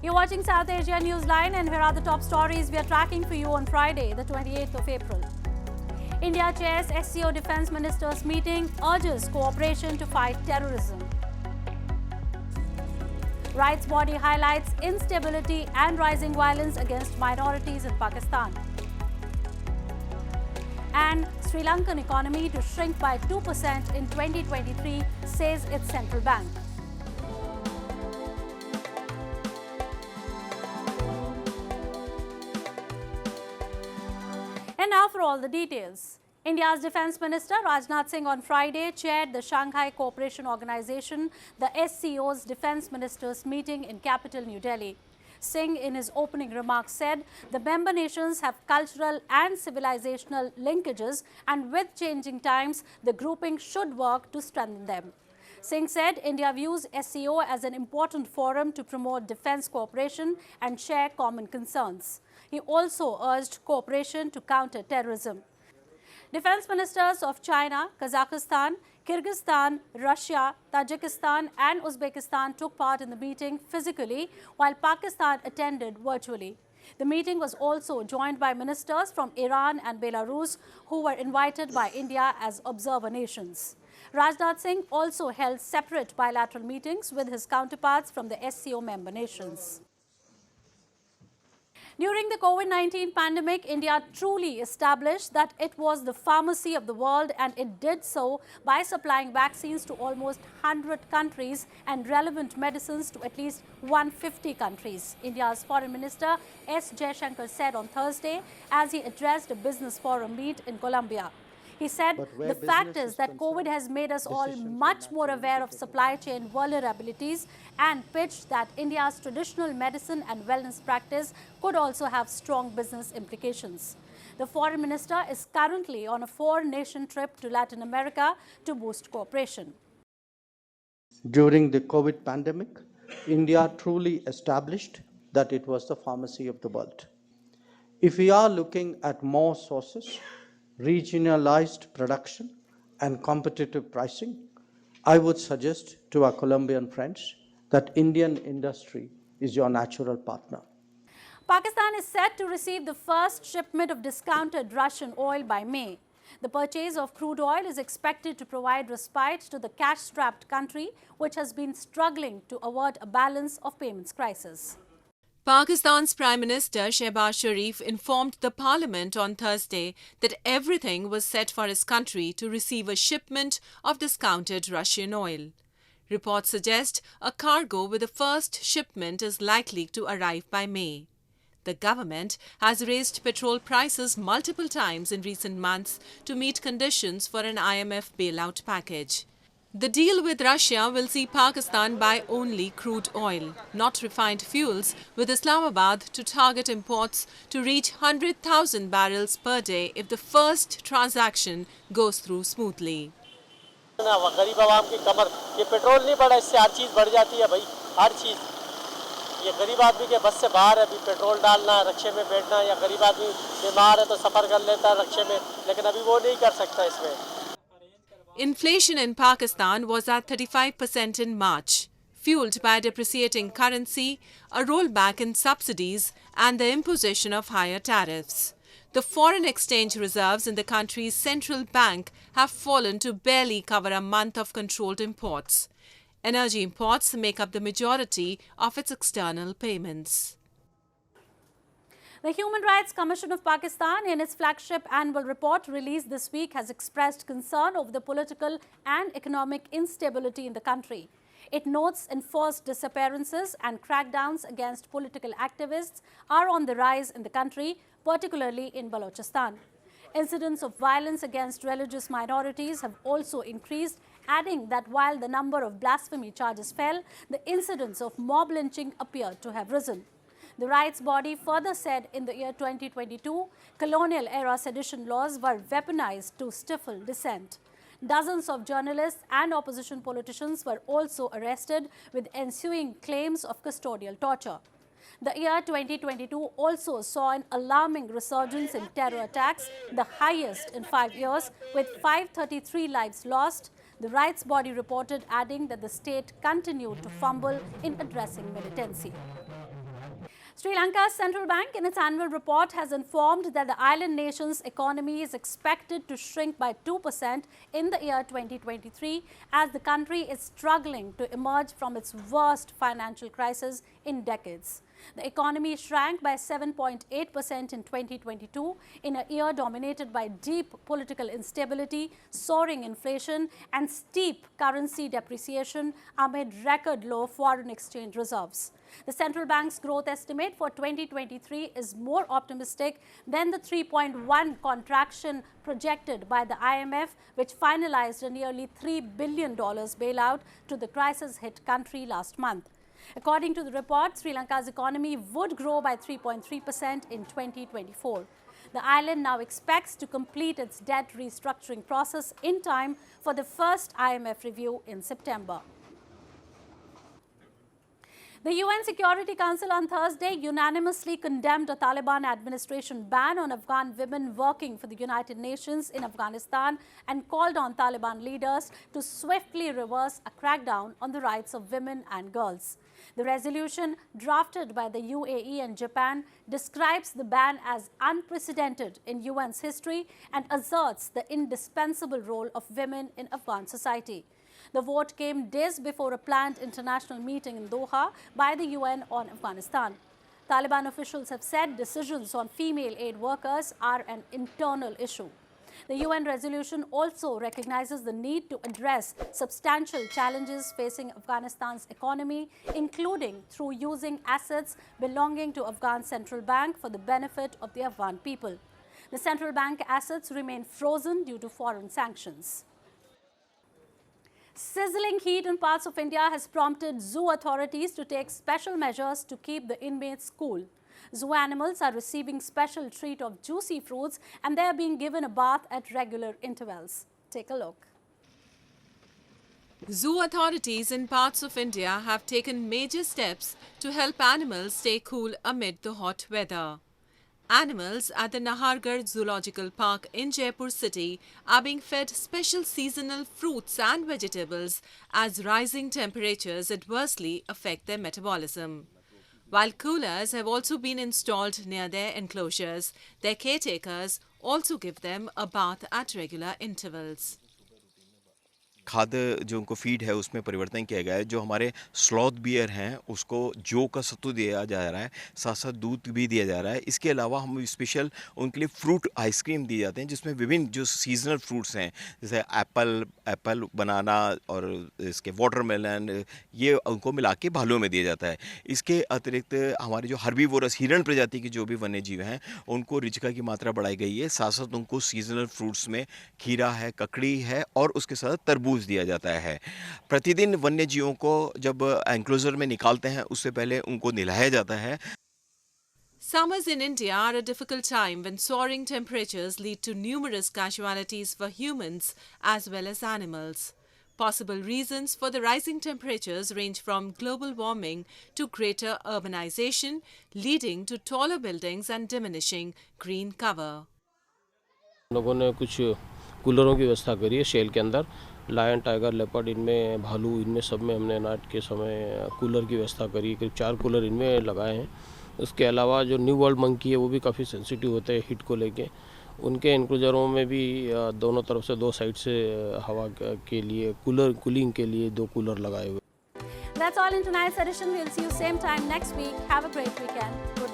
You're watching South Asia Newsline, and here are the top stories we are tracking for you on Friday, the 28th of April. India chairs SCO Defence Ministers meeting, urges cooperation to fight terrorism. Rights body highlights instability and rising violence against minorities in Pakistan. And Sri Lankan economy to shrink by 2% in 2023, says its central bank. And now for all the details. India's Defence Minister Rajnath Singh on Friday chaired the Shanghai Cooperation Organization, the SCO's Defence Ministers meeting in capital New Delhi. Singh, in his opening remarks, said the member nations have cultural and civilizational linkages, and with changing times, the grouping should work to strengthen them. Singh said India views SCO as an important forum to promote defence cooperation and share common concerns. He also urged cooperation to counter terrorism. Defence ministers of China, Kazakhstan, Kyrgyzstan, Russia, Tajikistan and Uzbekistan took part in the meeting physically, while Pakistan attended virtually. The meeting was also joined by ministers from Iran and Belarus, who were invited by India as observer nations. Rajnath Singh also held separate bilateral meetings with his counterparts from the SCO member nations. During the COVID-19 pandemic, India truly established that it was the pharmacy of the world, and it did so by supplying vaccines to almost 100 countries and relevant medicines to at least 150 countries. India's Foreign Minister S. Jaishankar said on Thursday as he addressed a business forum meet in Colombia. He said the fact is that COVID has made us all much more aware of supply chain vulnerabilities, and pitched that India's traditional medicine and wellness practice could also have strong business implications. The foreign minister is currently on a 4-nation trip to Latin America to boost cooperation. During the COVID pandemic, India truly established that it was the pharmacy of the world. If we are looking at more sources, regionalized production and competitive pricing, I would suggest to our Colombian friends that Indian industry is your natural partner. Pakistan is set to receive the first shipment of discounted Russian oil by May. The purchase of crude oil is expected to provide respite to the cash-strapped country, which has been struggling to avert a balance of payments crisis. Pakistan's Prime Minister Shehbaz Sharif informed the Parliament on Thursday that everything was set for his country to receive a shipment of discounted Russian oil. Reports suggest a cargo with the first shipment is likely to arrive by May. The government has raised petrol prices multiple times in recent months to meet conditions for an IMF bailout package. The deal with Russia will see Pakistan buy only crude oil, not refined fuels, with Islamabad to target imports to reach 100,000 barrels per day if the first transaction goes through smoothly. गरीब आवाम की कमर ये petrol नहीं बढ़ा, इससे हर चीज़ बढ़ जाती है भाई, हर चीज़। ये गरीब आदमी के बस से बाहर है, अभी पेट्रोल डालना, रक्शे में बैठना, या गरीब आदमी बीमार है तो सफ़र कर लेता है रक्शे में, लेकिन अभी वो नहीं कर सकता इसमें। Inflation in Pakistan was at 35% in March, fueled by a depreciating currency, a rollback in subsidies, and the imposition of higher tariffs. The foreign exchange reserves in the country's central bank have fallen to barely cover a month of controlled imports. Energy imports make up the majority of its external payments. The Human Rights Commission of Pakistan, in its flagship annual report released this week, has expressed concern over the political and economic instability in the country. It notes enforced disappearances and crackdowns against political activists are on the rise in the country, particularly in Balochistan. Incidents of violence against religious minorities have also increased, adding that while the number of blasphemy charges fell, the incidents of mob lynching appear to have risen. The rights body further said in the year 2022, colonial-era sedition laws were weaponized to stifle dissent. Dozens of journalists and opposition politicians were also arrested, with ensuing claims of custodial torture. The year 2022 also saw an alarming resurgence in terror attacks, the highest in 5 years, with 533 lives lost. The rights body reported, adding that the state continued to fumble in addressing militancy. Sri Lanka's central bank in its annual report has informed that the island nation's economy is expected to shrink by 2% in the year 2023 as the country is struggling to emerge from its worst financial crisis in decades. The economy shrank by 7.8% in 2022 in a year dominated by deep political instability, soaring inflation and steep currency depreciation amid record low foreign exchange reserves. The central bank's growth estimate for 2023 is more optimistic than the 3.1% contraction projected by the IMF, which finalized a nearly $3 billion bailout to the crisis-hit country last month. According to the report, Sri Lanka's economy would grow by 3.3% in 2024. The island now expects to complete its debt restructuring process in time for the first IMF review in September. The UN Security Council on Thursday unanimously condemned a Taliban administration ban on Afghan women working for the United Nations in Afghanistan and called on Taliban leaders to swiftly reverse a crackdown on the rights of women and girls. The resolution, drafted by the UAE and Japan, describes the ban as unprecedented in UN's history and asserts the indispensable role of women in Afghan society. The vote came days before a planned international meeting in Doha by the UN on Afghanistan. Taliban officials have said decisions on female aid workers are an internal issue. The UN resolution also recognizes the need to address substantial challenges facing Afghanistan's economy, including through using assets belonging to Afghan Central Bank for the benefit of the Afghan people. The central bank assets remain frozen due to foreign sanctions. Sizzling heat in parts of India has prompted zoo authorities to take special measures to keep the inmates cool. Zoo animals are receiving special treat of juicy fruits and they are being given a bath at regular intervals. Take a look. Zoo authorities in parts of India have taken major steps to help animals stay cool amid the hot weather. Animals at the Nahargarh Zoological Park in Jaipur city are being fed special seasonal fruits and vegetables as rising temperatures adversely affect their metabolism. While coolers have also been installed near their enclosures, their caretakers also give them a bath at regular intervals. खाद्य जो उनको feed है उसमें परिवर्तन किया गया है। जो हमारे स्लॉथ बियर हैं उसको जौ का सत्तू दिया जा रहा है, साथ साथ दूध भी दिया जा रहा है। इसके अलावा हम स्पेशल उनके लिए फ्रूट आइसक्रीम दिए जाते हैं जिसमें विभिन्न जो सीजनल फ्रूट्स हैं जैसे एप्पल, बनाना और इसके वाटरमेलन, ये उनको मिला के भालों में दिया जाता है। इसके अतिरिक्त हमारे जो हर्बीवोरस हिरण प्रजाति के जो भी वन्य जीव हैं उनको रिचिका की मात्रा बढ़ाई गई है। साथ साथ उनको सीजनल फ्रूट्स में खीरा है, ककड़ी है और उसके साथ तरबूज दिया जाता है। प्रतिदिन वन्य जीवों को जब एंक्लोजर में निकालते हैं उससे पहले उनको नहलाया जाता है। Summers in India are a difficult time when soaring temperatures lead to numerous casualties for humans as well as animals. Possible reasons for the rising temperatures range from global warming to greater urbanization, leading to taller buildings and diminishing green cover. लोगों ने कुछ कूलरों की व्यवस्था करी है shell के अंदर। Lion, tiger, leopard, इनमें भालू, इनमें सब में हमने नाइट के समय कूलर की व्यवस्था करी है। करीब 4 कूलर इनमें लगाए हैं। उसके अलावा जो न्यू वर्ल्ड मंकी है वो भी काफ़ी सेंसिटिव होते हैं हीट को लेके। उनके इनक्लोजरों में भी दोनों तरफ से 2 साइड से हवा के लिए कूलिंग के लिए 2 कूलर लगाए हुए। That's all in tonight's edition. We'll see you same time next week. Have a great weekend.